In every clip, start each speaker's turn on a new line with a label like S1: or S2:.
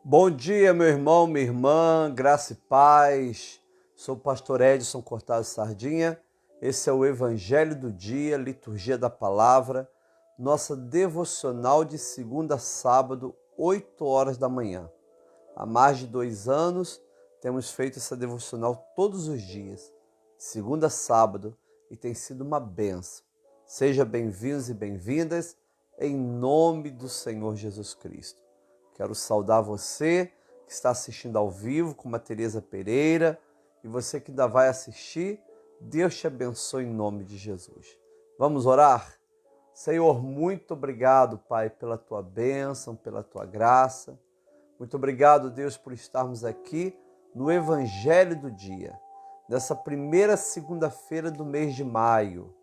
S1: Bom dia, meu irmão, minha irmã, graça e paz. Sou o pastor Edson Cortado Sardinha. Esse é o Evangelho do Dia, Liturgia da Palavra, nossa devocional de segunda a sábado, 8 horas da manhã. Há mais de 2 anos temos feito essa devocional todos os dias, segunda a sábado, e tem sido uma bênção. Sejam bem-vindos e bem-vindas, em nome do Senhor Jesus Cristo. Quero saudar você que está assistindo ao vivo com a Tereza Pereira e você que ainda vai assistir. Deus te abençoe em nome de Jesus. Vamos orar? Senhor, muito obrigado, Pai, pela tua bênção, pela tua graça. Muito obrigado, Deus, por estarmos aqui no Evangelho do Dia, nessa primeira segunda-feira do mês de maio,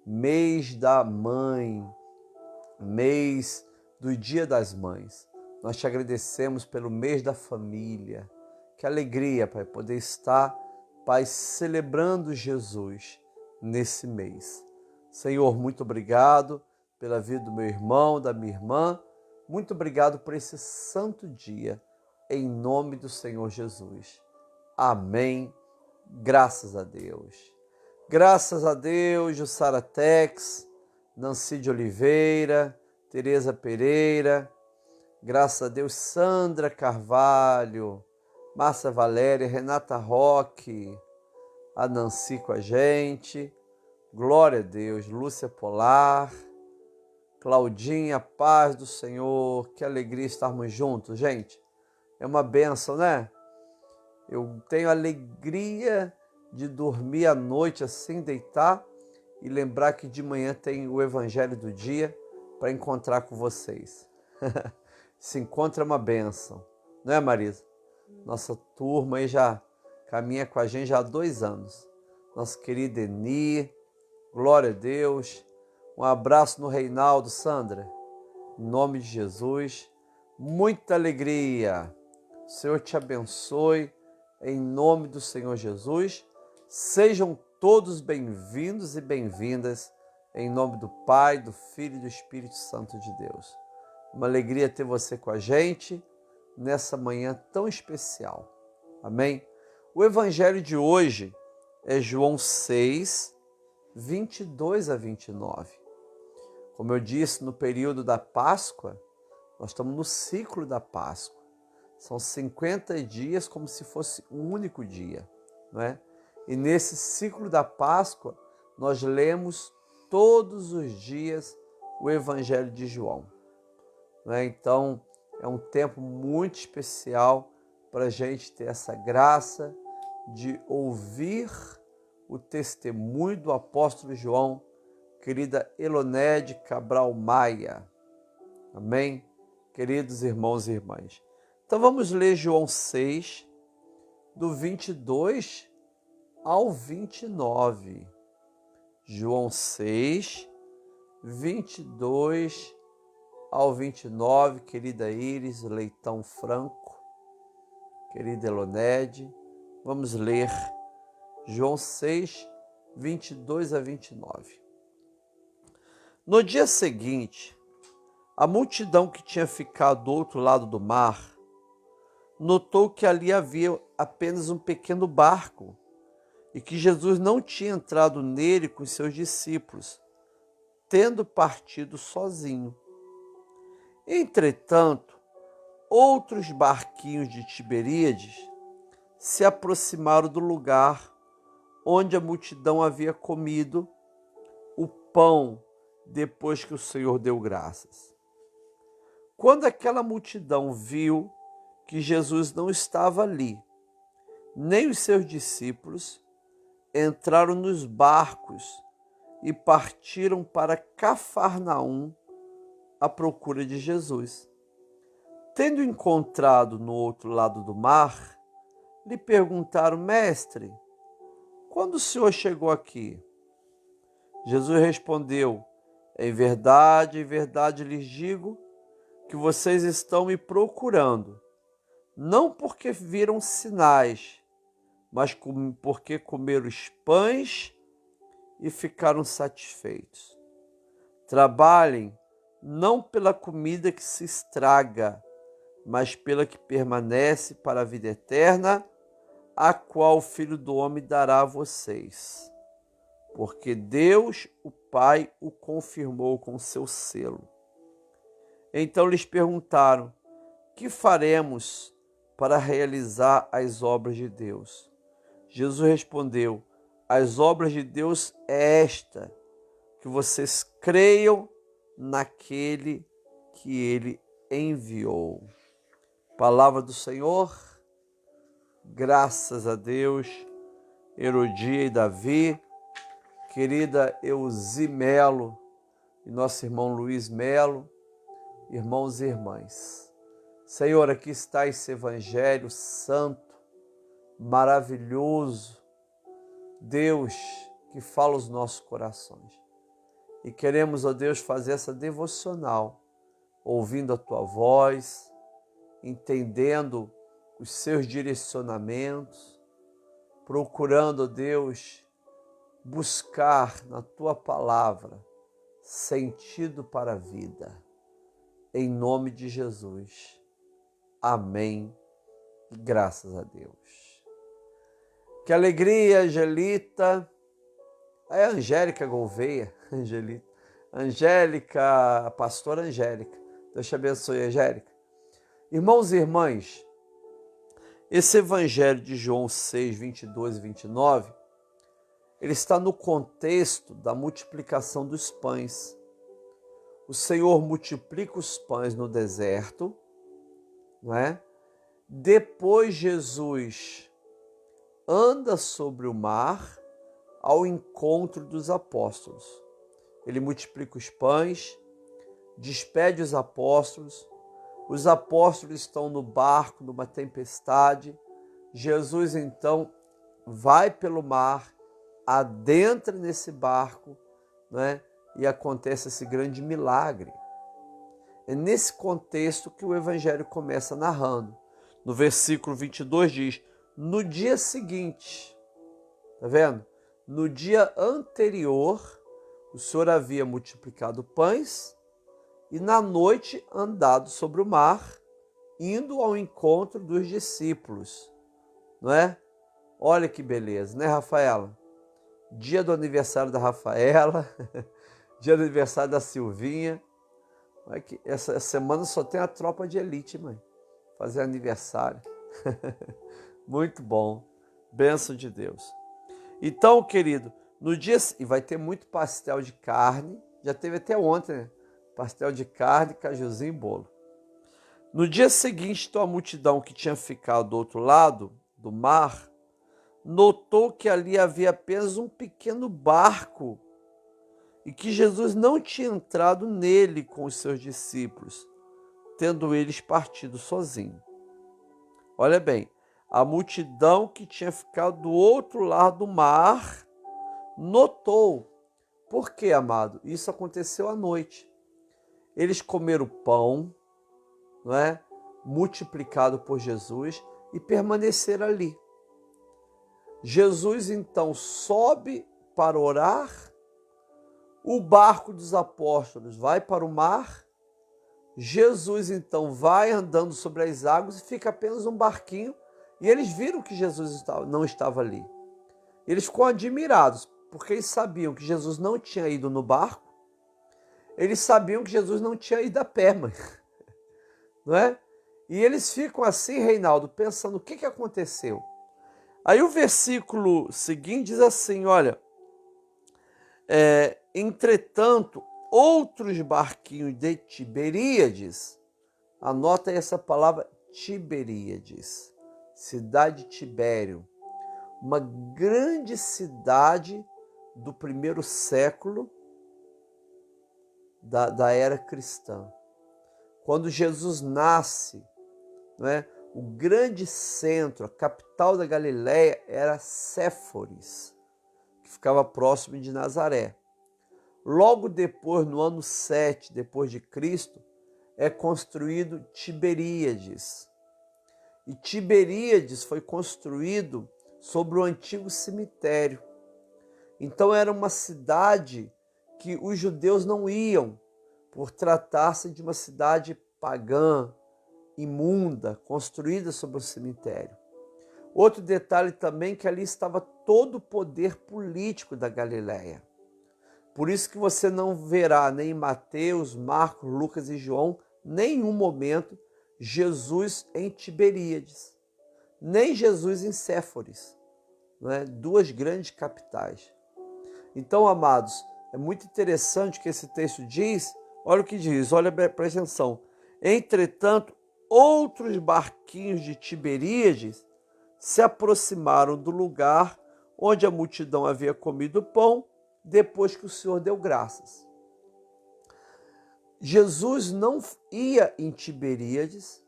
S1: mês da mãe, mês do Dia das Mães. Nós te agradecemos pelo mês da família. Que alegria, Pai, poder estar, Pai, celebrando Jesus nesse mês. Senhor, muito obrigado pela vida do meu irmão, da minha irmã. Muito obrigado por esse santo dia, em nome do Senhor Jesus. Amém. Graças a Deus. Graças a Deus, Jussara Tex, Nancy de Oliveira, Tereza Pereira, graças a Deus, Sandra Carvalho, Márcia Valéria, Renata Roque, a Nancy com a gente, glória a Deus, Lúcia Polar, Claudinha, paz do Senhor, que alegria estarmos juntos, gente. É uma bênção, né? Eu tenho alegria de dormir à noite assim, deitar e lembrar que de manhã tem o Evangelho do Dia para encontrar com vocês. Se encontra uma bênção, não é, Marisa? Nossa turma aí já caminha com a gente já há 2 anos. Nossa querida Eni, glória a Deus. Um abraço no Reinaldo, Sandra. Em nome de Jesus, muita alegria. O Senhor te abençoe, em nome do Senhor Jesus. Sejam todos bem-vindos e bem-vindas, em nome do Pai, do Filho e do Espírito Santo de Deus. Uma alegria ter você com a gente nessa manhã tão especial. Amém? O evangelho de hoje é João 6, 22 a 29. Como eu disse, no período da Páscoa, nós estamos no ciclo da Páscoa. São 50 dias como se fosse um único dia, não é? E nesse ciclo da Páscoa, nós lemos todos os dias o evangelho de João. Então, é um tempo muito especial para a gente ter essa graça de ouvir o testemunho do apóstolo João, querida Elonede Cabral Maia. Amém? Queridos irmãos e irmãs. Então, vamos ler João 6, do 22 ao 29. João 6, 22 ao 29, querida Iris Leitão Franco, querida Elonede, vamos ler João 6, 22 a 29. No dia seguinte, a multidão que tinha ficado do outro lado do mar notou que ali havia apenas um pequeno barco e que Jesus não tinha entrado nele com seus discípulos, tendo partido sozinho. Entretanto, outros barquinhos de Tiberíades se aproximaram do lugar onde a multidão havia comido o pão depois que o Senhor deu graças. Quando aquela multidão viu que Jesus não estava ali, nem os seus discípulos, entraram nos barcos e partiram para Cafarnaum à procura de Jesus. Tendo encontrado no outro lado do mar, lhe perguntaram: Mestre, quando o Senhor chegou aqui? Jesus respondeu: em verdade lhes digo que vocês estão me procurando, não porque viram sinais, mas porque comeram os pães e ficaram satisfeitos. Trabalhem não pela comida que se estraga, mas pela que permanece para a vida eterna, a qual o Filho do Homem dará a vocês. Porque Deus, o Pai, o confirmou com seu selo. Então lhes perguntaram: que faremos para realizar as obras de Deus? Jesus respondeu: as obras de Deus é esta, que vocês creiam naquele que ele enviou. Palavra do Senhor, graças a Deus. Herodia e Davi, querida Euzi Melo e nosso irmão Luiz Melo, irmãos e irmãs. Senhor, aqui está esse evangelho santo, maravilhoso, Deus que fala os nossos corações. E queremos, ó Deus, fazer essa devocional, ouvindo a Tua voz, entendendo os seus direcionamentos, procurando, ó Deus, buscar na Tua palavra sentido para a vida. Em nome de Jesus. Amém. Graças a Deus. Que alegria, Angelita. É a Angélica Gouveia. Angélica, a pastora Angélica. Deus te abençoe, Angélica. Irmãos e irmãs, esse evangelho de João 6, 22 e 29, ele está no contexto da multiplicação dos pães. O Senhor multiplica os pães no deserto, não é? Depois Jesus anda sobre o mar ao encontro dos apóstolos. Ele multiplica os pães, despede os apóstolos estão no barco, numa tempestade. Jesus então vai pelo mar, adentra nesse barco, né? E acontece esse grande milagre. É nesse contexto que o Evangelho começa narrando. No versículo 22 diz: no dia seguinte, tá vendo? No dia anterior, o Senhor havia multiplicado pães e na noite andado sobre o mar, indo ao encontro dos discípulos, não é? Olha que beleza, né, Rafaela? Dia do aniversário da Rafaela, dia do aniversário da Silvinha. Essa semana só tem a tropa de elite, mãe, fazer aniversário. Muito bom, bênção de Deus. Então, querido, no dia, e vai ter muito pastel de carne, já teve até ontem, né? Pastel de carne, cajuzinho e bolo. No dia seguinte, então, a multidão que tinha ficado do outro lado do mar notou que ali havia apenas um pequeno barco e que Jesus não tinha entrado nele com os seus discípulos, tendo eles partido sozinhos. Olha bem, a multidão que tinha ficado do outro lado do mar notou. Por quê, amado? Isso aconteceu à noite. Eles comeram pão, não é? Multiplicado por Jesus e permaneceram ali. Jesus então sobe para orar, o barco dos apóstolos vai para o mar, Jesus então vai andando sobre as águas e fica apenas um barquinho, e eles viram que Jesus não estava ali. Eles ficam admirados, porque eles sabiam que Jesus não tinha ido no barco, eles sabiam que Jesus não tinha ido a pé, mãe. Não é? E eles ficam assim, Reinaldo, pensando o que aconteceu. Aí o versículo seguinte diz assim, olha, entretanto, outros barquinhos de Tiberíades, anota aí essa palavra Tiberíades, cidade de Tibério, uma grande cidade do primeiro século da era cristã. Quando Jesus nasce, não é? O grande centro, a capital da Galileia era Séforis, que ficava próximo de Nazaré. Logo depois, no ano 7 depois de Cristo, é construído Tiberíades. E Tiberíades foi construído sobre o antigo cemitério. Então era uma cidade que os judeus não iam, por tratar-se de uma cidade pagã, imunda, construída sobre o cemitério. Outro detalhe também que ali estava todo o poder político da Galileia. Por isso que você não verá nem em Mateus, Marcos, Lucas e João, nenhum momento, Jesus em Tiberíades, nem Jesus em Séforis, não é? Duas grandes capitais. Então, amados, é muito interessante que esse texto diz, olha o que diz, olha, presta atenção. Entretanto, outros barquinhos de Tiberíades se aproximaram do lugar onde a multidão havia comido o pão, depois que o Senhor deu graças. Jesus não ia em Tiberíades,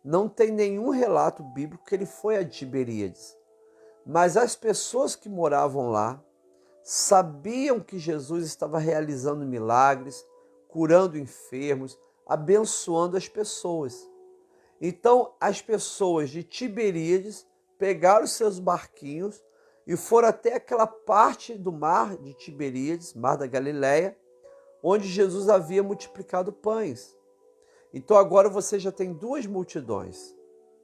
S1: não tem nenhum relato bíblico que ele foi a Tiberíades, mas as pessoas que moravam lá sabiam que Jesus estava realizando milagres, curando enfermos, abençoando as pessoas. Então, as pessoas de Tiberíades pegaram os seus barquinhos e foram até aquela parte do mar de Tiberíades, mar da Galileia, onde Jesus havia multiplicado pães. Então agora você já tem duas multidões,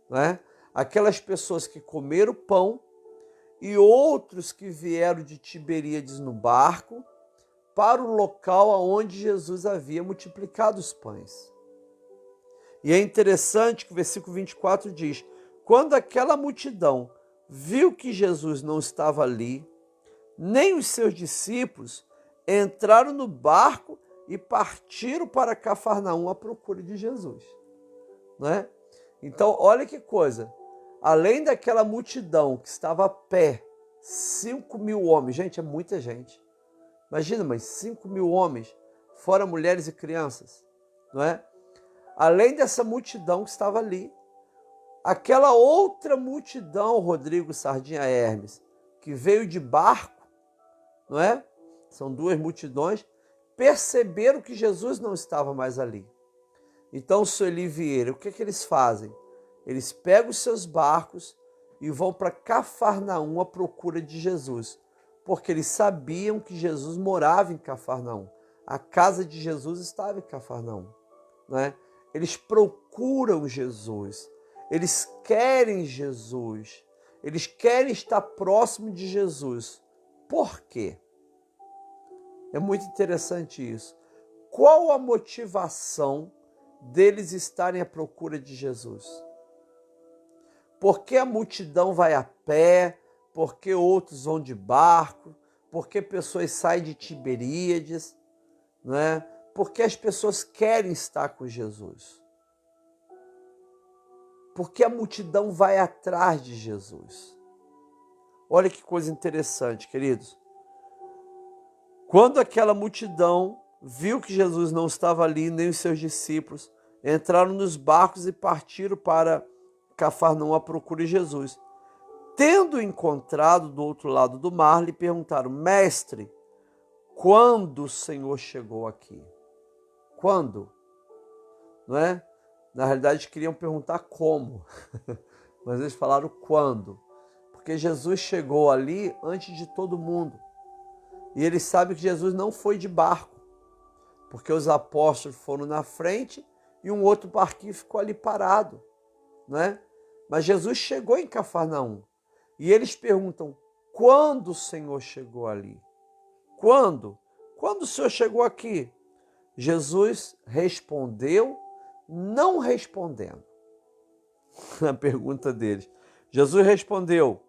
S1: né? Aquelas pessoas que comeram pão e outros que vieram de Tiberíades no barco para o local onde Jesus havia multiplicado os pães. E é interessante que o versículo 24 diz: quando aquela multidão viu que Jesus não estava ali, nem os seus discípulos, entraram no barco e partiram para Cafarnaum à procura de Jesus. Não é? Então, olha que coisa. Além daquela multidão que estava a pé, 5.000 homens. Gente, é muita gente. Imagina, mas 5.000 homens, fora mulheres e crianças. Não é? Além dessa multidão que estava ali, aquela outra multidão, Rodrigo, Sardinha, Hermes, que veio de barco, não é? São duas multidões, perceberam que Jesus não estava mais ali. Então, Sueli Vieira, o que eles fazem? Eles pegam os seus barcos e vão para Cafarnaum à procura de Jesus, porque eles sabiam que Jesus morava em Cafarnaum. A casa de Jesus estava em Cafarnaum, não é? Eles procuram Jesus, eles querem Jesus, eles querem estar próximo de Jesus. Por quê? É muito interessante isso. Qual a motivação deles estarem à procura de Jesus? Por que a multidão vai a pé? Por que outros vão de barco? Por que pessoas saem de Tiberíades? Não é? Por que as pessoas querem estar com Jesus? Porque a multidão vai atrás de Jesus. Olha que coisa interessante, queridos. Quando aquela multidão viu que Jesus não estava ali, nem os seus discípulos, entraram nos barcos e partiram para Cafarnaum à procura de Jesus. Tendo encontrado do outro lado do mar, lhe perguntaram: Mestre, quando o Senhor chegou aqui? Quando? Não é? Na realidade, queriam perguntar como, mas eles falaram quando. Porque Jesus chegou ali antes de todo mundo. E eles sabem que Jesus não foi de barco, porque os apóstolos foram na frente e um outro barquinho ficou ali parado, né? Mas Jesus chegou em Cafarnaum. E eles perguntam: quando o Senhor chegou ali? Quando? Quando o Senhor chegou aqui? Jesus respondeu, não respondendo. A pergunta deles. Jesus respondeu: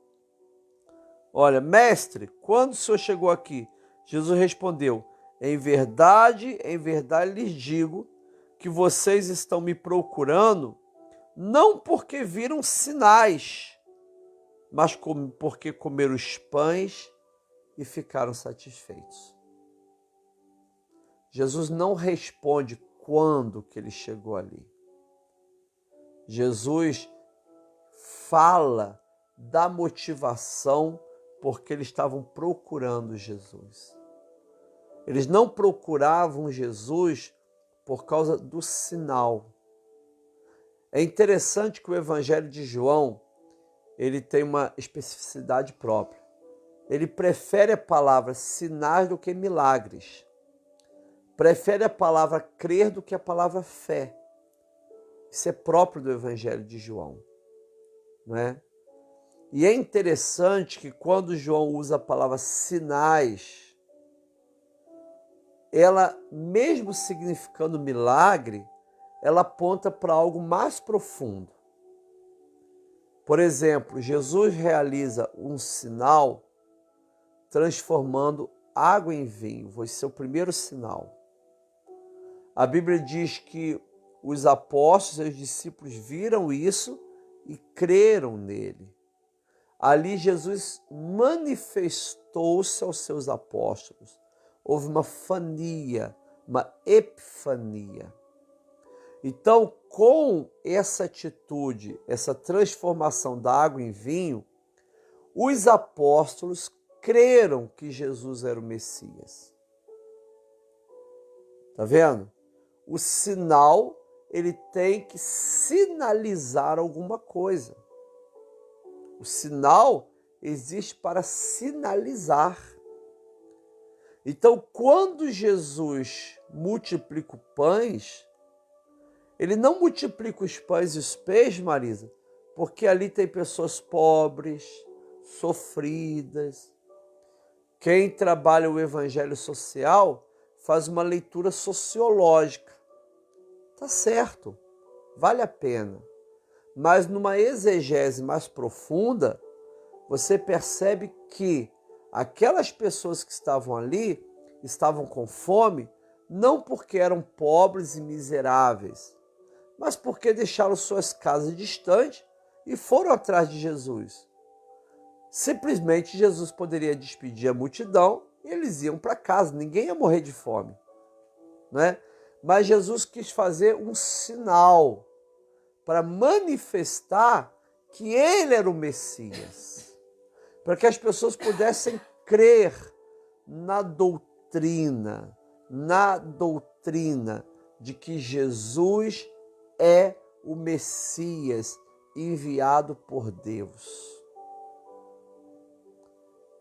S1: olha, mestre, quando o Senhor chegou aqui? Jesus respondeu: em verdade lhes digo que vocês estão me procurando não porque viram sinais, mas porque comeram os pães e ficaram satisfeitos. Jesus não responde quando que ele chegou ali. Jesus fala da motivação porque eles estavam procurando Jesus. Eles não procuravam Jesus por causa do sinal. É interessante que o Evangelho de João, ele tem uma especificidade própria. Ele prefere a palavra sinais do que milagres. Prefere a palavra crer do que a palavra fé. Isso é próprio do Evangelho de João, não é? E é interessante que quando João usa a palavra sinais, ela, mesmo significando milagre, ela aponta para algo mais profundo. Por exemplo, Jesus realiza um sinal transformando água em vinho. Vai ser o primeiro sinal. A Bíblia diz que os apóstolos e os discípulos viram isso e creram nele. Ali Jesus manifestou-se aos seus apóstolos. Houve uma fania, uma epifania. Então, com essa atitude, essa transformação da água em vinho, os apóstolos creram que Jesus era o Messias. Tá vendo? O sinal, ele tem que sinalizar alguma coisa. O sinal existe para sinalizar. Então, quando Jesus multiplica os pães, ele não multiplica os pães e os peixes, Marisa, porque ali tem pessoas pobres, sofridas. Quem trabalha o evangelho social faz uma leitura sociológica. Tá certo, vale a pena. Mas numa exegese mais profunda, você percebe que aquelas pessoas que estavam ali estavam com fome, não porque eram pobres e miseráveis, mas porque deixaram suas casas distantes e foram atrás de Jesus. Simplesmente Jesus poderia despedir a multidão e eles iam para casa, ninguém ia morrer de fome, né? Mas Jesus quis fazer um sinal para manifestar que ele era o Messias, para que as pessoas pudessem crer na doutrina de que Jesus é o Messias enviado por Deus.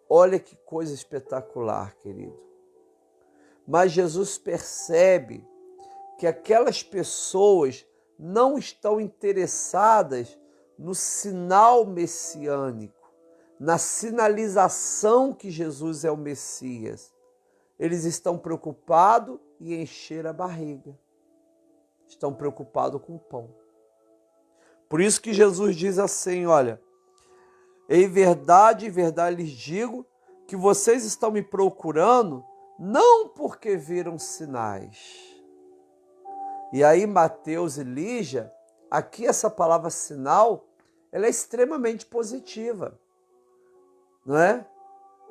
S1: Olha que coisa espetacular, querido. Mas Jesus percebe que aquelas pessoas não estão interessadas no sinal messiânico, na sinalização que Jesus é o Messias. Eles estão preocupados em encher a barriga. Estão preocupados com o pão. Por isso que Jesus diz assim, olha, em verdade lhes digo que vocês estão me procurando não porque viram sinais. E aí Mateus e Lígia, aqui essa palavra sinal, ela é extremamente positiva. Não é?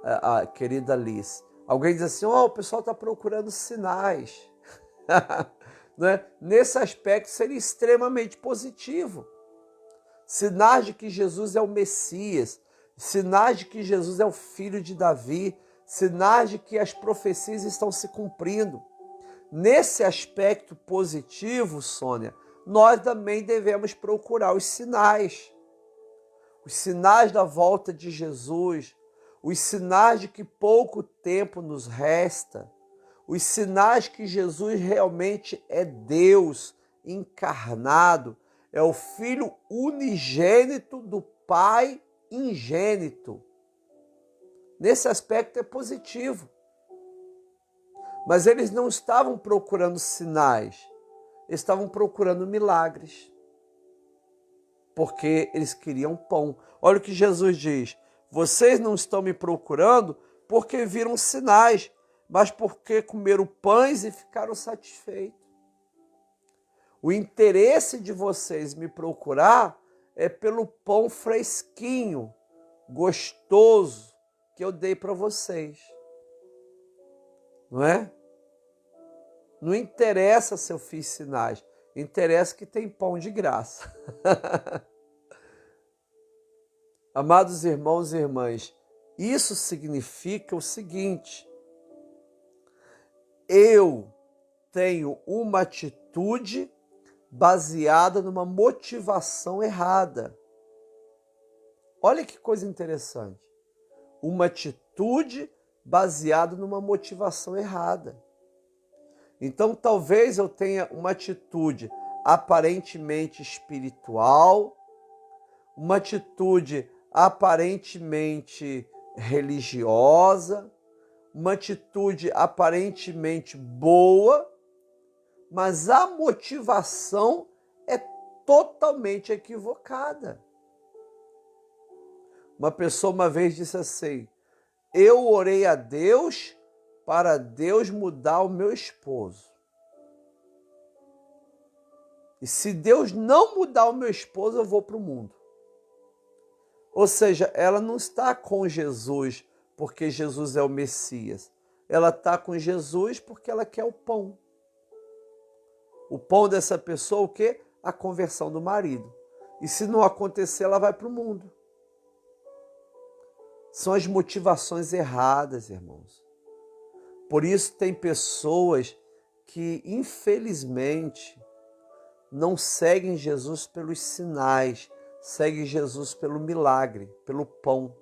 S1: A querida Liz. Alguém diz assim, o pessoal está procurando sinais. Não é? Nesse aspecto seria extremamente positivo. Sinais de que Jesus é o Messias, sinais de que Jesus é o filho de Davi, sinais de que as profecias estão se cumprindo. Nesse aspecto positivo, Sônia, nós também devemos procurar os sinais da volta de Jesus, os sinais de que pouco tempo nos resta, os sinais que Jesus realmente é Deus encarnado, é o Filho unigênito do Pai ingênito. Nesse aspecto é positivo. Mas eles não estavam procurando sinais, estavam procurando milagres. Porque eles queriam pão. Olha o que Jesus diz, vocês não estão me procurando porque viram sinais, mas porque comeram pães e ficaram satisfeitos. O interesse de vocês me procurar é pelo pão fresquinho, gostoso, que eu dei para vocês. Não é? Não interessa se eu fiz sinais, interessa que tem pão de graça. Amados irmãos e irmãs, isso significa o seguinte: eu tenho uma atitude baseada numa motivação errada. Olha que coisa interessante. Uma atitude baseada numa motivação errada. Então, talvez eu tenha uma atitude aparentemente espiritual, uma atitude aparentemente religiosa, uma atitude aparentemente boa, mas a motivação é totalmente equivocada. Uma pessoa uma vez disse assim: eu orei a Deus para Deus mudar o meu esposo. E se Deus não mudar o meu esposo, eu vou para o mundo. Ou seja, ela não está com Jesus porque Jesus é o Messias. Ela está com Jesus porque ela quer o pão. O pão dessa pessoa, o quê? A conversão do marido. E se não acontecer, ela vai para o mundo. São as motivações erradas, irmãos. Por isso tem pessoas que, infelizmente, não seguem Jesus pelos sinais, seguem Jesus pelo milagre, pelo pão.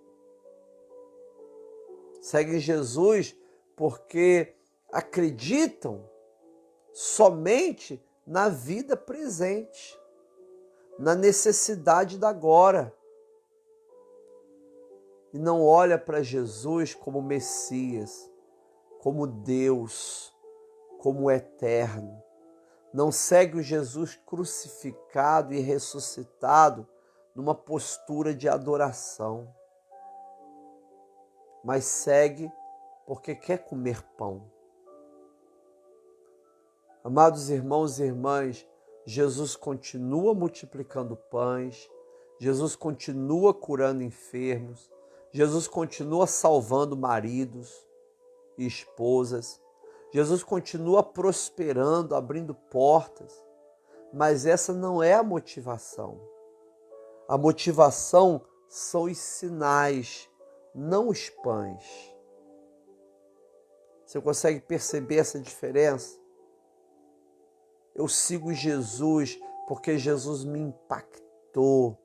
S1: Seguem Jesus porque acreditam somente na vida presente, na necessidade da agora. E não olha para Jesus como Messias, como Deus, como eterno. Não segue o Jesus crucificado e ressuscitado numa postura de adoração, mas segue porque quer comer pão. Amados irmãos e irmãs, Jesus continua multiplicando pães, Jesus continua curando enfermos, Jesus continua salvando maridos e esposas, Jesus continua prosperando, abrindo portas, mas essa não é a motivação. A motivação são os sinais, não os pães. Você consegue perceber essa diferença? Eu sigo Jesus porque Jesus me impactou.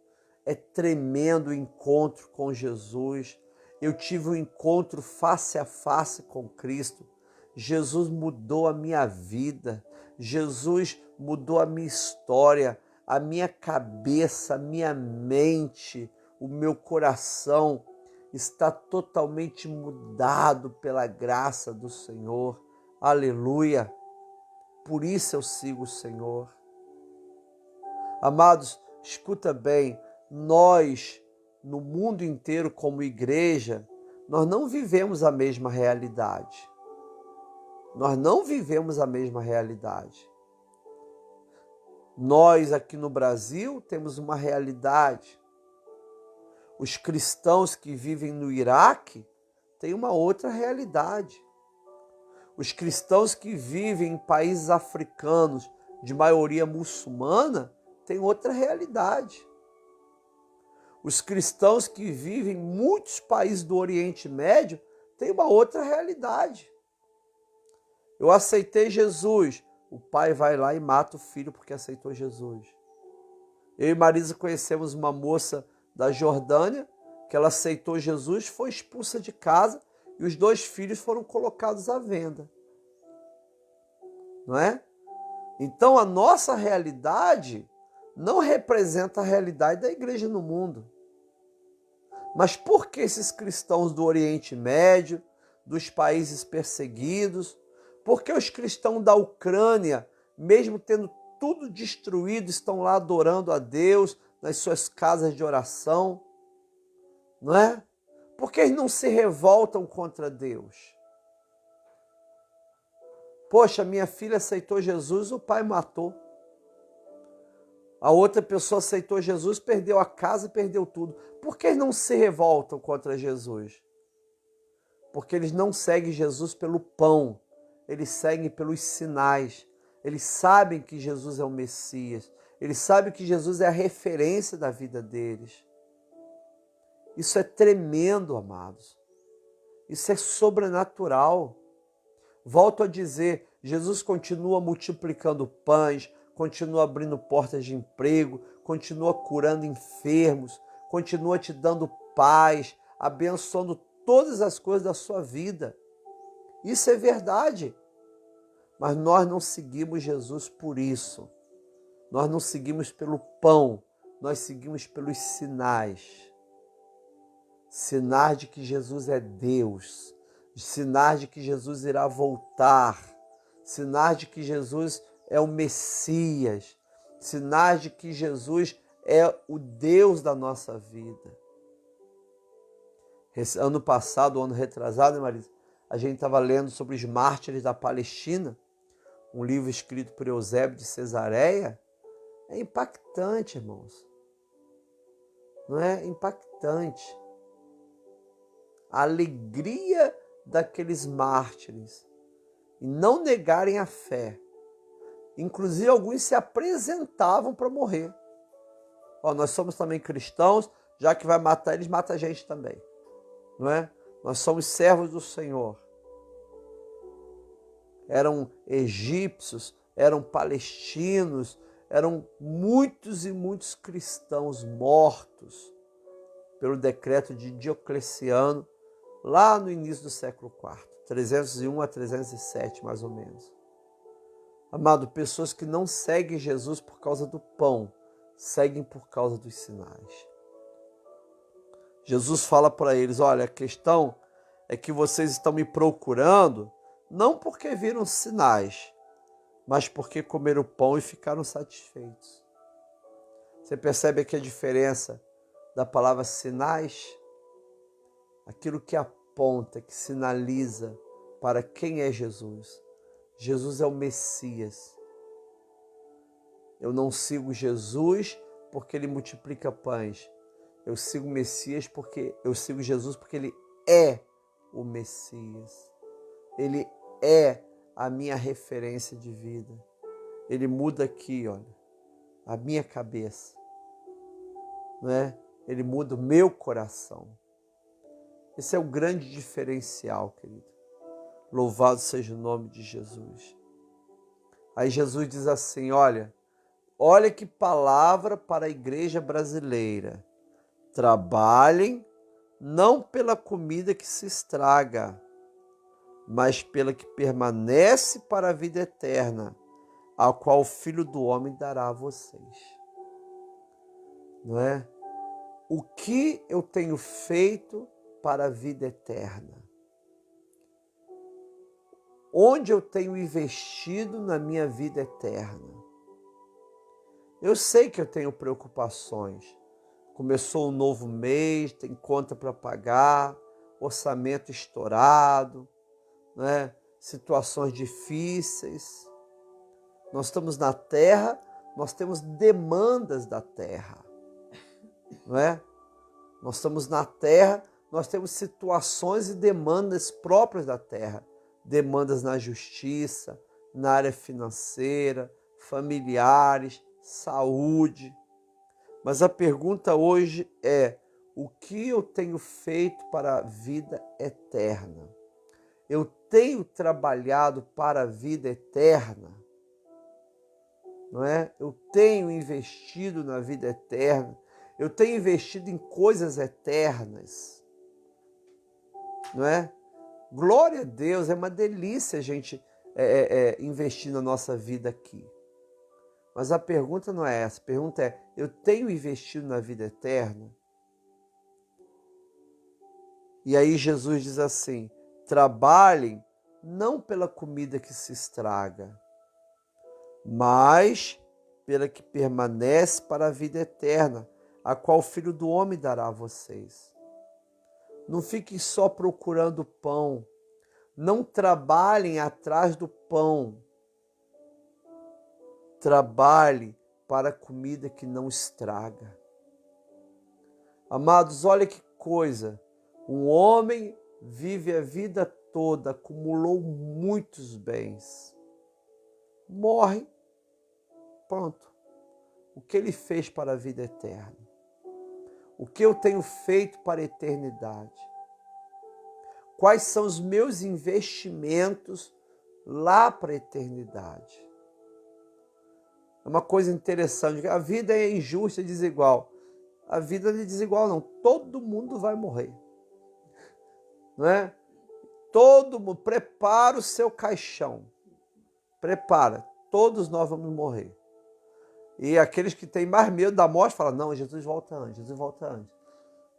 S1: É tremendo o encontro com Jesus. Eu tive um encontro face a face com Cristo. Jesus mudou a minha vida. Jesus mudou a minha história, a minha cabeça, a minha mente, o meu coração está totalmente mudado pela graça do Senhor. Aleluia! Por isso eu sigo o Senhor. Amados, escuta bem, nós, no mundo inteiro como igreja, nós não vivemos a mesma realidade. Nós não vivemos a mesma realidade. Nós aqui no Brasil temos uma realidade. Os cristãos que vivem no Iraque têm uma outra realidade. Os cristãos que vivem em países africanos de maioria muçulmana têm outra realidade. Os cristãos que vivem em muitos países do Oriente Médio têm uma outra realidade. Eu aceitei Jesus, o pai vai lá e mata o filho porque aceitou Jesus. Eu e Marisa conhecemos uma moça da Jordânia, que ela aceitou Jesus, foi expulsa de casa e os 2 filhos foram colocados à venda. Não é? Então a nossa realidade não representa a realidade da igreja no mundo. Mas por que esses cristãos do Oriente Médio, dos países perseguidos, por que os cristãos da Ucrânia, mesmo tendo tudo destruído, estão lá adorando a Deus nas suas casas de oração? Não é? Por que eles não se revoltam contra Deus? Poxa, minha filha aceitou Jesus, o pai matou. A outra pessoa aceitou Jesus, perdeu a casa, perdeu tudo. Por que eles não se revoltam contra Jesus? Porque eles não seguem Jesus pelo pão, eles seguem pelos sinais. Eles sabem que Jesus é o Messias, eles sabem que Jesus é a referência da vida deles. Isso é tremendo, amados. Isso é sobrenatural. Volto a dizer, Jesus continua multiplicando pães, continua abrindo portas de emprego, continua curando enfermos, continua te dando paz, abençoando todas as coisas da sua vida. Isso é verdade. Mas nós não seguimos Jesus por isso. Nós não seguimos pelo pão, nós seguimos pelos sinais. Sinais de que Jesus é Deus, sinais de que Jesus irá voltar, sinais de que Jesus é o Messias, sinais de que Jesus é o Deus da nossa vida. Esse ano passado, ano retrasado, Marisa, a gente estava lendo sobre os mártires da Palestina, um livro escrito por Eusébio de Cesareia. É impactante, irmãos. Não é impactante? A alegria daqueles mártires e não negarem a fé. Inclusive, alguns se apresentavam para morrer. Nós somos também cristãos, já que vai matar eles, mata a gente também. Não é? Nós somos servos do Senhor. Eram egípcios, eram palestinos, eram muitos e muitos cristãos mortos pelo decreto de Diocleciano, lá no início do século IV, 301 a 307, mais ou menos. Amado, pessoas que não seguem Jesus por causa do pão, seguem por causa dos sinais. Jesus fala para eles, olha, a questão é que vocês estão me procurando, não porque viram sinais, mas porque comeram pão e ficaram satisfeitos. Você percebe aqui a diferença da palavra sinais? Aquilo que aponta, que sinaliza para quem é Jesus. Jesus é o Messias. Eu não sigo Jesus porque ele multiplica pães. Eu sigo Messias porque eu sigo Jesus porque ele é o Messias. Ele é a minha referência de vida. Ele muda aqui, olha, a minha cabeça. Não é? Ele muda o meu coração. Esse é o grande diferencial, querido. Louvado seja o nome de Jesus. Aí Jesus diz assim, olha que palavra para a igreja brasileira. Trabalhem não pela comida que se estraga, mas pela que permanece para a vida eterna, a qual o Filho do Homem dará a vocês. Não é? O que eu tenho feito para a vida eterna? Onde eu tenho investido na minha vida eterna? Eu sei que eu tenho preocupações. Começou um novo mês, tem conta para pagar, orçamento estourado, né? Situações difíceis. Nós estamos na terra, nós temos demandas da terra, não é? Nós estamos na terra, nós temos situações e demandas próprias da terra, demandas na justiça, na área financeira, familiares, saúde. Mas a pergunta hoje é: o que eu tenho feito para a vida eterna? Eu tenho trabalhado para a vida eterna? Não é? Eu tenho investido na vida eterna? Eu tenho investido em coisas eternas? Não é? Glória a Deus, é uma delícia a gente investir na nossa vida aqui. Mas a pergunta não é essa, a pergunta é: eu tenho investido na vida eterna? E aí Jesus diz assim: trabalhem não pela comida que se estraga, mas pela que permanece para a vida eterna, a qual o Filho do Homem dará a vocês. Não fiquem só procurando pão, não trabalhem atrás do pão. Trabalhe para a comida que não estraga. Amados, olha que coisa. Um homem vive a vida toda, acumulou muitos bens. Morre. Pronto. O que ele fez para a vida eterna? O que eu tenho feito para a eternidade? Quais são os meus investimentos lá para a eternidade? É uma coisa interessante, a vida é injusta e desigual. A vida não é desigual, não. Todo mundo vai morrer. Não é? Todo mundo, prepara o seu caixão. Prepara, todos nós vamos morrer. E aqueles que têm mais medo da morte falam, não, Jesus volta antes, Jesus volta antes.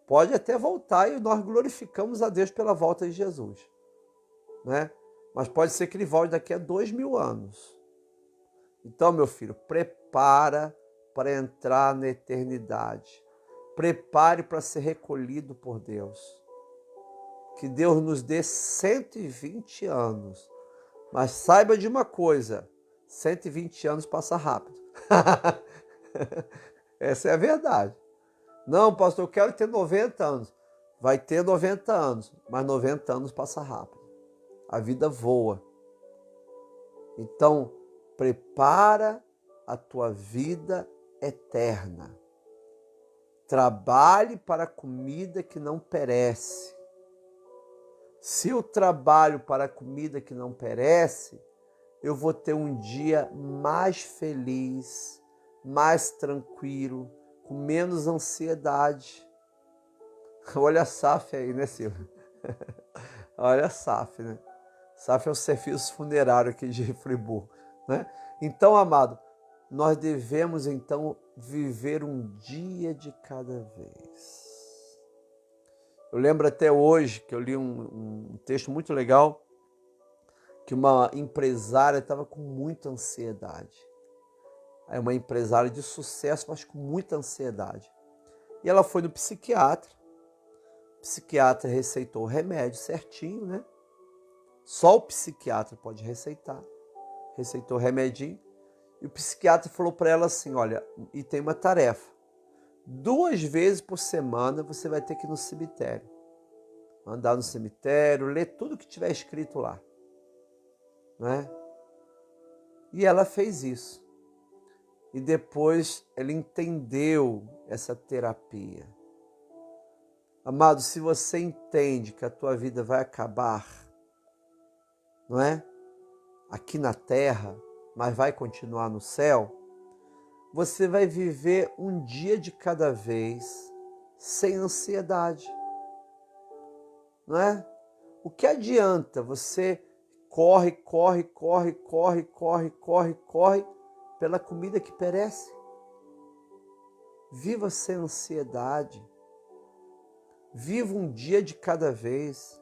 S1: Pode até voltar e nós glorificamos a Deus pela volta de Jesus, né? Mas pode ser que ele volte daqui a 2000 anos. Então, meu filho, prepara para entrar na eternidade. Prepare para ser recolhido por Deus. Que Deus nos dê 120 anos. Mas saiba de uma coisa, 120 anos passa rápido. Essa é a verdade. Não, pastor, eu quero ter 90 anos. Vai ter 90 anos, mas 90 anos passa rápido. A vida voa. Então, prepara a tua vida eterna. Trabalhe para a comida que não perece. Se eu trabalho para a comida que não perece, eu vou ter um dia mais feliz, mais tranquilo, com menos ansiedade. Olha a SAF aí, né, Silvio? Olha a SAF, né? SAF é o serviço funerário aqui de Friburgo, né? Então, amado, nós devemos, então, viver um dia de cada vez. Eu lembro até hoje que eu li um texto muito legal, que uma empresária estava com muita ansiedade. É uma empresária de sucesso, mas com muita ansiedade. E ela foi no psiquiatra. O psiquiatra receitou o remédio certinho, né? Só o psiquiatra pode receitar. Receitou o remedinho. E o psiquiatra falou para ela assim, olha, e tem uma tarefa. 2 vezes por semana você vai ter que ir no cemitério. Andar no cemitério, ler tudo que tiver escrito lá. Né? E ela fez isso. E depois ela entendeu essa terapia. Amado, se você entende que a tua vida vai acabar, não é? Aqui na terra, mas vai continuar no céu, você vai viver um dia de cada vez, sem ansiedade. Não é? O que adianta você corre pela comida que perece? Viva sem ansiedade. Viva um dia de cada vez.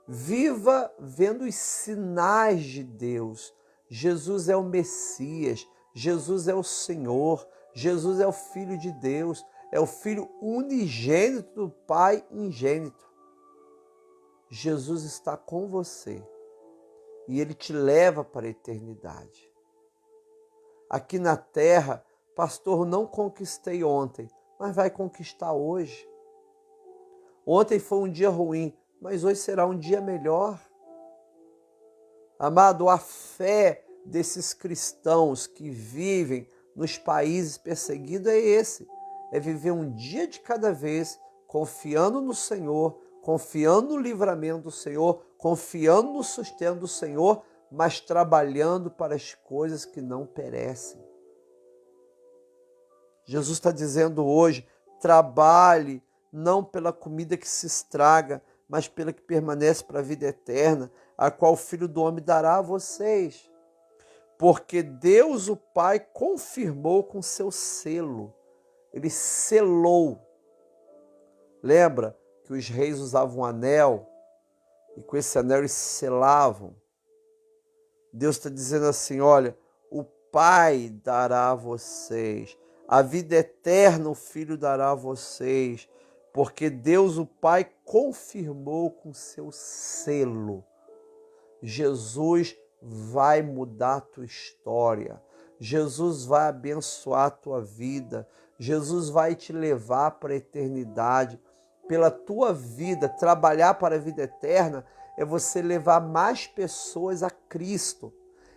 S1: Viva vendo os sinais de Deus. Jesus é o Messias, Jesus é o Senhor, Jesus é o Filho de Deus, é o Filho unigênito do Pai ingênito. Jesus está com você e Ele te leva para a eternidade. Aqui na terra, pastor, não conquistei ontem, mas vai conquistar hoje. Ontem foi um dia ruim, mas hoje será um dia melhor. Amado, a fé desses cristãos que vivem nos países perseguidos é esse. É viver um dia de cada vez, confiando no Senhor, confiando no livramento do Senhor, confiando no sustento do Senhor, mas trabalhando para as coisas que não perecem. Jesus está dizendo hoje, trabalhe não pela comida que se estraga, mas pela que permanece para a vida eterna, a qual o Filho do Homem dará a vocês. Porque Deus, o Pai, confirmou com seu selo. Ele selou. Lembra que os reis usavam um anel, e com esse anel eles selavam. Deus está dizendo assim, olha, o Pai dará a vocês. A vida eterna o Filho dará a vocês. Porque Deus, o Pai, confirmou com seu selo. Jesus vai mudar a tua história. Jesus vai abençoar a tua vida. Jesus vai te levar para a eternidade. Pela tua vida, trabalhar para a vida eterna é você levar mais pessoas a Cristo.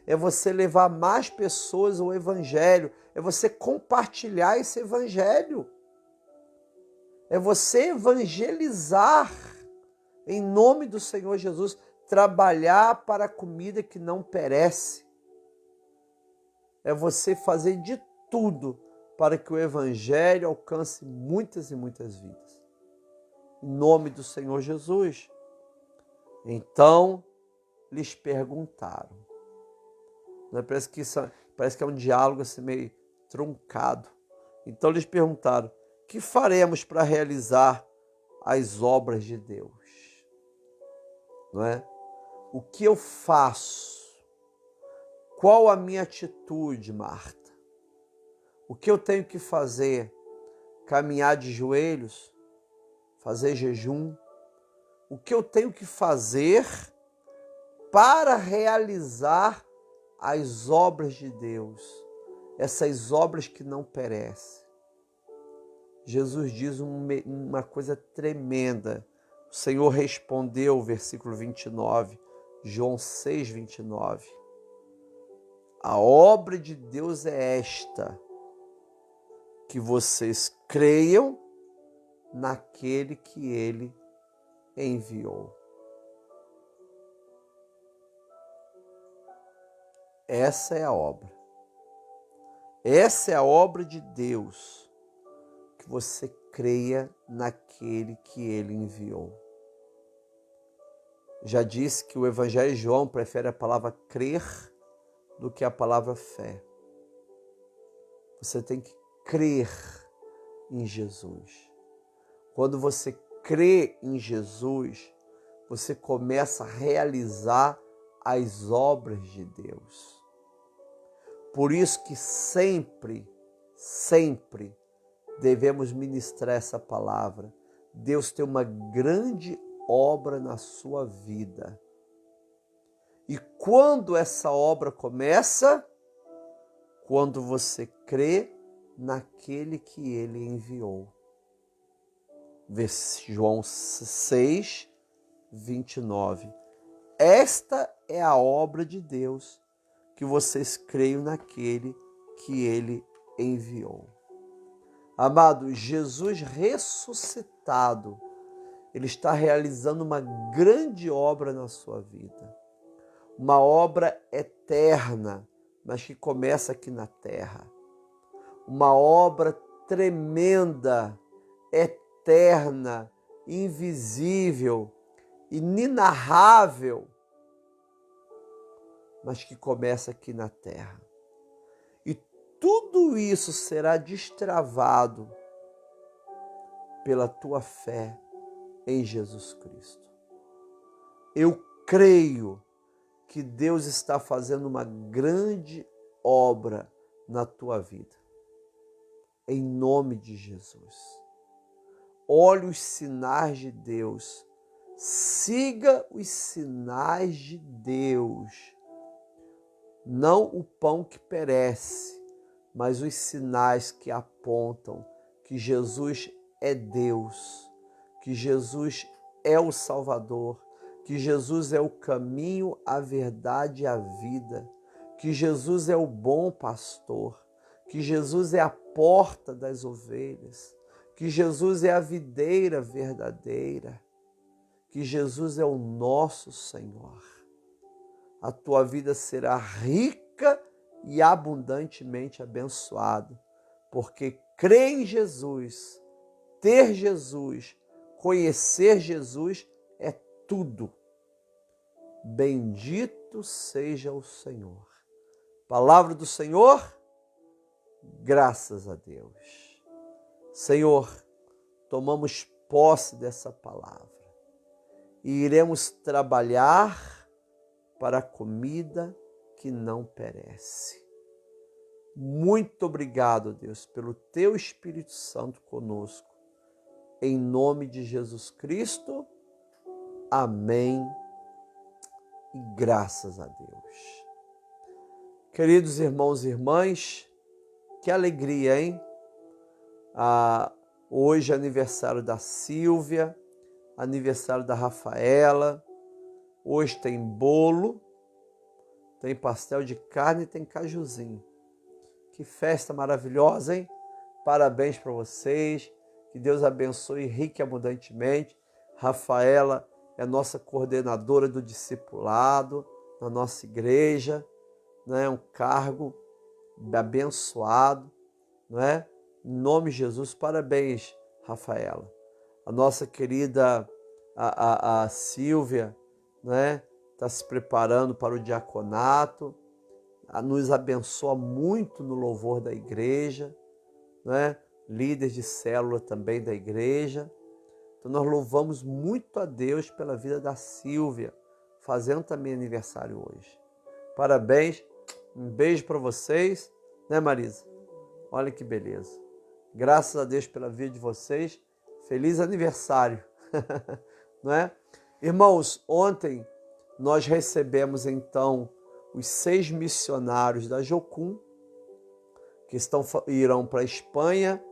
S1: É você levar mais pessoas ao Evangelho. É você compartilhar esse Evangelho. É você evangelizar em nome do Senhor Jesus, trabalhar para a comida que não perece. É você fazer de tudo para que o Evangelho alcance muitas e muitas vidas. Em nome do Senhor Jesus. Então, lhes perguntaram. Parece que é um diálogo assim meio truncado. Então eles perguntaram: que faremos para realizar as obras de Deus? Não é? O que eu faço? Qual a minha atitude, Marta? O que eu tenho que fazer? Caminhar de joelhos? Fazer jejum? O que eu tenho que fazer para realizar as obras de Deus? Essas obras que não perecem. Jesus diz uma coisa tremenda. O Senhor respondeu, versículo 29, João 6, 29. A obra de Deus é esta, que vocês creiam naquele que Ele enviou. Essa é a obra. Essa é a obra de Deus, que você creia naquele que Ele enviou. Já disse que o Evangelho de João prefere a palavra crer do que a palavra fé. Você tem que crer em Jesus. Quando você crê em Jesus, você começa a realizar as obras de Deus. Por isso que sempre devemos ministrar essa palavra. Deus tem uma grande obra na sua vida. E quando essa obra começa? Quando você crê naquele que Ele enviou. João 6, 29. Esta é a obra de Deus, que vocês creiam naquele que Ele enviou. Amado, Jesus ressuscitado, Ele está realizando uma grande obra na sua vida. Uma obra eterna, mas que começa aqui na terra. Uma obra tremenda, eterna, invisível, inenarrável, mas que começa aqui na terra. E tudo isso será destravado pela tua fé em Jesus Cristo. Eu creio que Deus está fazendo uma grande obra na tua vida. Em nome de Jesus. Olhe os sinais de Deus. Siga os sinais de Deus. Não o pão que perece, mas os sinais que apontam que Jesus é Deus, que Jesus é o Salvador, que Jesus é o caminho, a verdade e a vida, que Jesus é o bom pastor, que Jesus é a porta das ovelhas, que Jesus é a videira verdadeira, que Jesus é o nosso Senhor. A tua vida será rica e abundantemente abençoada, porque crer em Jesus, ter Jesus, conhecer Jesus é tudo. Bendito seja o Senhor. Palavra do Senhor, graças a Deus. Senhor, tomamos posse dessa palavra e iremos trabalhar para a comida que não perece. Muito obrigado, Deus, pelo Teu Espírito Santo conosco. Em nome de Jesus Cristo, amém e graças a Deus. Queridos irmãos e irmãs, que alegria, hein? Hoje é aniversário da Silvia, aniversário da Rafaela. Hoje tem bolo, tem pastel de carne e tem cajuzinho. Que festa maravilhosa, hein? Parabéns para vocês. Que Deus abençoe rica e abundantemente. Rafaela é nossa coordenadora do discipulado na nossa igreja, né? Um cargo abençoado, não é? Em nome de Jesus, parabéns, Rafaela. A nossa querida a Silvia, né? Está se preparando para o diaconato nos abençoa muito no louvor da igreja, né? Líder de célula também da igreja. Então nós louvamos muito a Deus pela vida da Silvia, fazendo também aniversário hoje. Parabéns, um beijo para vocês, né, Marisa? Olha que beleza. Graças a Deus pela vida de vocês. Feliz aniversário, não é? Irmãos, ontem nós recebemos então os 6 missionários da Jocum, que irão para a Espanha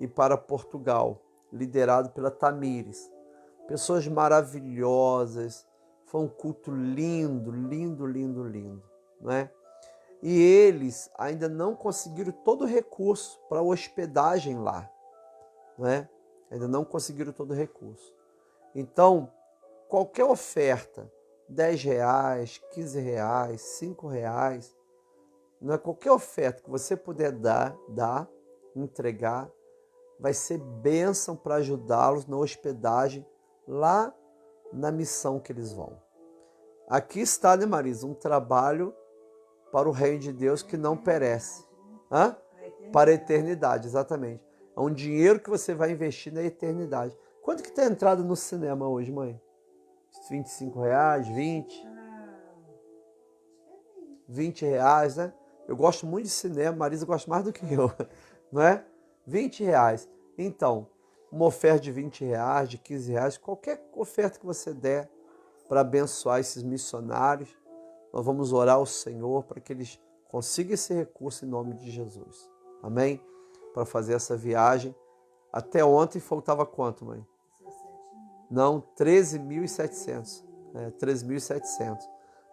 S1: e para Portugal, liderado pela Tamires. Pessoas maravilhosas, foi um culto lindo, lindo, lindo, lindo, não é? E eles ainda não conseguiram todo o recurso para a hospedagem lá, não é? Ainda não conseguiram todo o recurso. Então, qualquer oferta, R$10, R$15, R$5, não é? Qualquer oferta que você puder dar, entregar, vai ser bênção para ajudá-los na hospedagem lá na missão que eles vão. Aqui está, né, Marisa, um trabalho para o reino de Deus que não perece. Hã? Para a eternidade, exatamente. É um dinheiro que você vai investir na eternidade. Quanto que está a entrada no cinema hoje, mãe? R$25, 20? R$20, né? Eu gosto muito de cinema, Marisa gosta mais do que eu, não é? R$20. Então, uma oferta de R$20, de R$15, qualquer oferta que você der para abençoar esses missionários, nós vamos orar ao Senhor para que eles consigam esse recurso em nome de Jesus. Amém? Para fazer essa viagem. Até ontem faltava quanto, mãe? Não, 13.700. 13.700.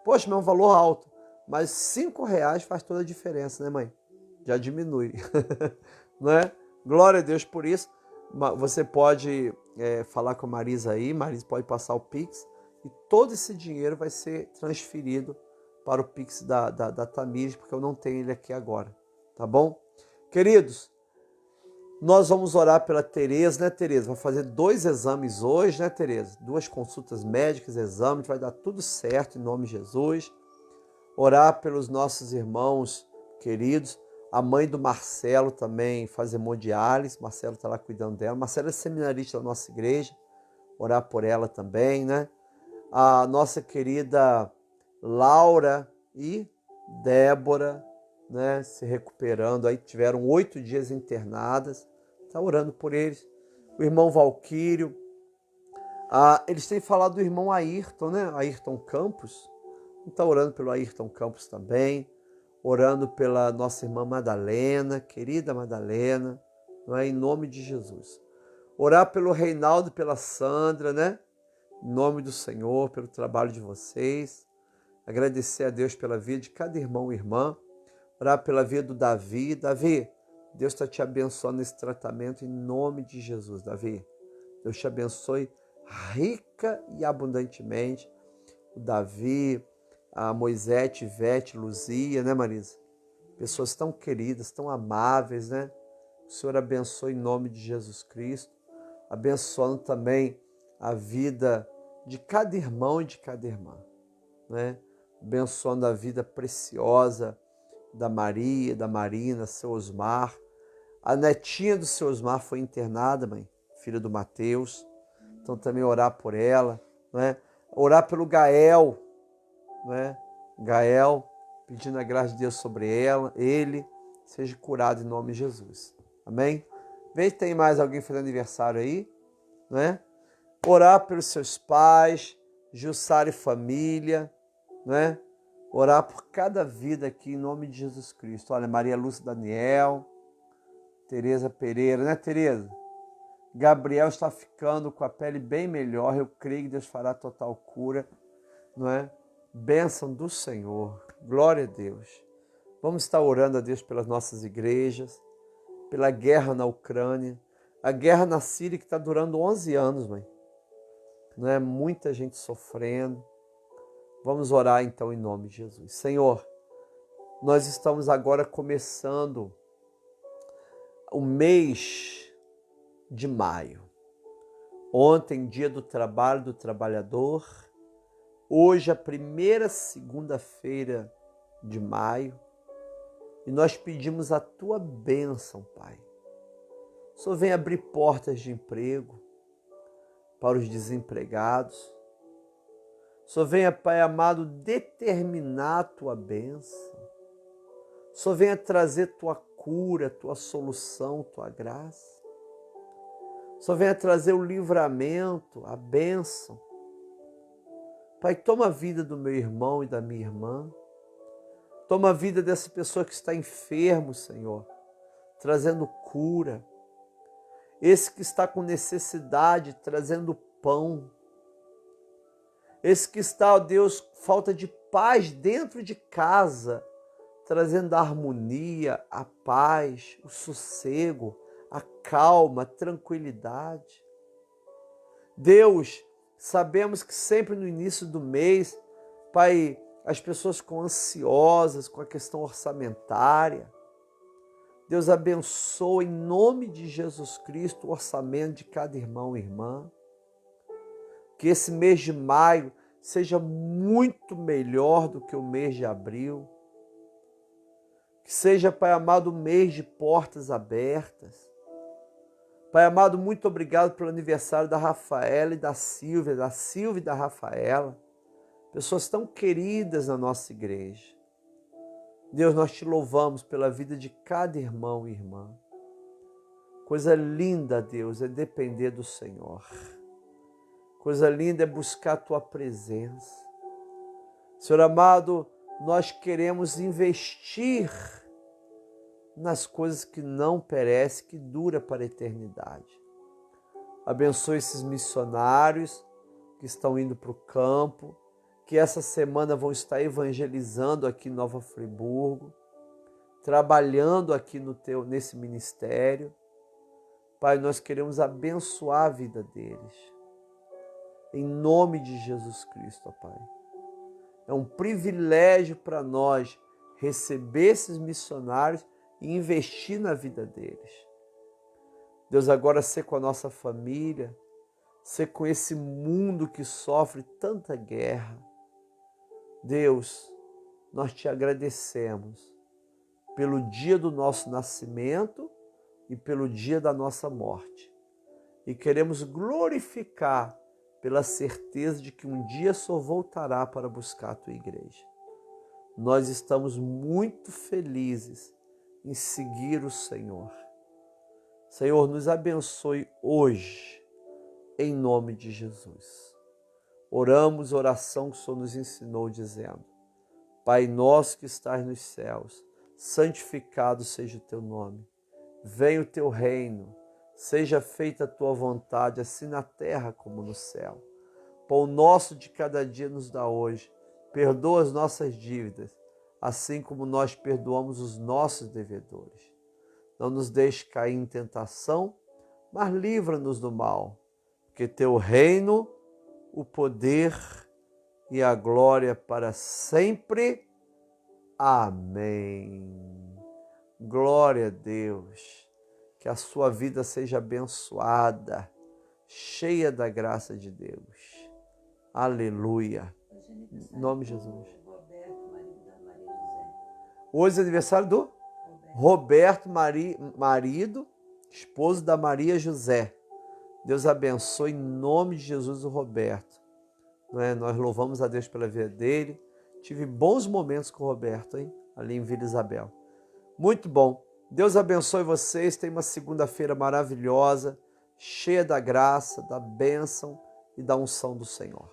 S1: Poxa, mas é um valor alto. Mas R$5 faz toda a diferença, né, mãe? Já diminui. Não é? Glória a Deus por isso. Você pode falar com a Marisa aí. Marisa pode passar o Pix. E todo esse dinheiro vai ser transferido para o Pix da Tamires, porque eu não tenho ele aqui agora. Tá bom? Queridos, nós vamos orar pela Tereza, né, Tereza? Vai fazer 2 exames hoje, né, Tereza? 2 consultas médicas, exames, vai dar tudo certo em nome de Jesus. Orar pelos nossos irmãos queridos. A mãe do Marcelo também faz hemodiálise. Marcelo está lá cuidando dela. Marcelo é seminarista da nossa igreja. Orar por ela também, né? A nossa querida Laura e Débora, né, se recuperando. Aí tiveram 8 dias internadas. Está orando por eles. O irmão Valquírio. Eles têm falado do irmão Ayrton, né? Ayrton Campos. Está orando pelo Ayrton Campos também. Orando pela nossa irmã Madalena, querida Madalena, não é? Em nome de Jesus. Orar pelo Reinaldo e pela Sandra, né? Em nome do Senhor, pelo trabalho de vocês. Agradecer a Deus pela vida de cada irmão e irmã. Orar pela vida do Davi. Davi, Deus está te abençoando nesse tratamento em nome de Jesus, Davi. Deus te abençoe rica e abundantemente. O Davi, a Moisete, Ivete, Luzia, né, Marisa? Pessoas tão queridas, tão amáveis, né? O Senhor abençoe em nome de Jesus Cristo. Abençoando também a vida de cada irmão e de cada irmã, né? Abençoando a vida preciosa da Maria, da Marina, seu Osmar. A netinha do seu Osmar foi internada, mãe, filha do Mateus. Então também orar por ela, né? Orar pelo Gael, né? Gael, pedindo a graça de Deus sobre ele, seja curado em nome de Jesus. Amém? Vê se tem mais alguém fazendo aniversário aí, né? Orar pelos seus pais, Jussara e família, né? Orar por cada vida aqui em nome de Jesus Cristo. Olha, Maria Lúcia Daniel, Tereza Pereira, né, Tereza? Gabriel está ficando com a pele bem melhor. Eu creio que Deus fará total cura, não é? Bênção do Senhor. Glória a Deus. Vamos estar orando a Deus pelas nossas igrejas, pela guerra na Ucrânia, a guerra na Síria que está durando 11 anos, mãe. Não é? Muita gente sofrendo. Vamos orar então em nome de Jesus. Senhor, nós estamos agora começando o mês de maio. Ontem, dia do trabalho do trabalhador. Hoje, a primeira segunda-feira de maio. E nós pedimos a tua bênção, Pai. O Senhor vem abrir portas de emprego para os desempregados. O Senhor venha, Pai amado, determinar a tua bênção. O Senhor venha trazer tua cura, tua solução, tua graça. O Senhor venha trazer o livramento, a bênção. Pai, toma a vida do meu irmão e da minha irmã. Toma a vida dessa pessoa que está enfermo, Senhor, trazendo cura. Esse que está com necessidade, trazendo pão. Esse que está, ó Deus, falta de paz dentro de casa, trazendo a harmonia, a paz, o sossego, a calma, a tranquilidade. Deus, sabemos que sempre no início do mês, Pai, as pessoas ficam ansiosas com a questão orçamentária. Deus abençoe em nome de Jesus Cristo o orçamento de cada irmão e irmã. Que esse mês de maio seja muito melhor do que o mês de abril. Que seja, Pai amado, um mês de portas abertas. Pai amado, muito obrigado pelo aniversário da Rafaela e da Silvia e da Rafaela. Pessoas tão queridas na nossa igreja. Deus, nós te louvamos pela vida de cada irmão e irmã. Coisa linda, Deus, é depender do Senhor. Coisa linda é buscar a tua presença. Senhor amado, nós queremos investir nas coisas que não perecem, que dura para a eternidade. Abençoe esses missionários que estão indo para o campo, que essa semana vão estar evangelizando aqui em Nova Friburgo, trabalhando aqui nesse ministério. Pai, nós queremos abençoar a vida deles. Em nome de Jesus Cristo, ó Pai. É um privilégio para nós receber esses missionários e investir na vida deles. Deus, agora ser com a nossa família, ser com esse mundo que sofre tanta guerra. Deus, nós te agradecemos pelo dia do nosso nascimento e pelo dia da nossa morte. E queremos glorificar pela certeza de que um dia só voltará para buscar a tua igreja. Nós estamos muito felizes em seguir o Senhor. Senhor, nos abençoe hoje, em nome de Jesus. Oramos a oração que o Senhor nos ensinou, dizendo: Pai nosso que estás nos céus, santificado seja o teu nome. Venha o teu reino, seja feita a tua vontade, assim na terra como no céu. Pão nosso de cada dia nos dá hoje. Perdoa as nossas dívidas, assim como nós perdoamos os nossos devedores. Não nos deixe cair em tentação, mas livra-nos do mal, porque teu reino, o poder e a glória para sempre. Amém. Glória a Deus. Que a sua vida seja abençoada, cheia da graça de Deus. Aleluia. Em nome de Jesus. Hoje é aniversário do Roberto, marido, esposo da Maria José. Deus abençoe em nome de Jesus o Roberto. Nós louvamos a Deus pela vida dele. Tive bons momentos com o Roberto, hein? Ali em Vila Isabel. Muito bom. Deus abençoe vocês. Tenha uma segunda-feira maravilhosa, cheia da graça, da bênção e da unção do Senhor.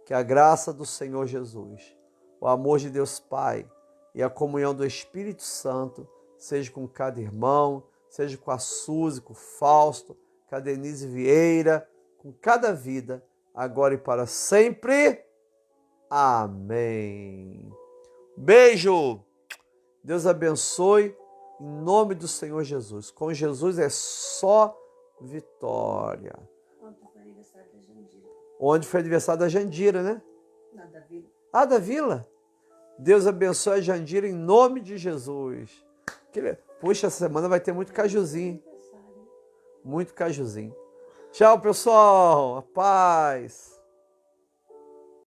S1: Que a graça do Senhor Jesus, o amor de Deus Pai e a comunhão do Espírito Santo seja com cada irmão, seja com a Suzy, com o Fausto, com a Denise Vieira, com cada vida, agora e para sempre. Amém. Beijo. Deus abençoe em nome do Senhor Jesus. Com Jesus é só vitória.
S2: Ontem foi aniversário da Jandira.
S1: Onde foi aniversário da Jandira, né?
S2: Não, da Vila.
S1: Ah, da Vila? Deus abençoe a Jandira em nome de Jesus. Puxa, essa semana vai ter muito cajuzinho. Muito cajuzinho. Tchau, pessoal. A paz.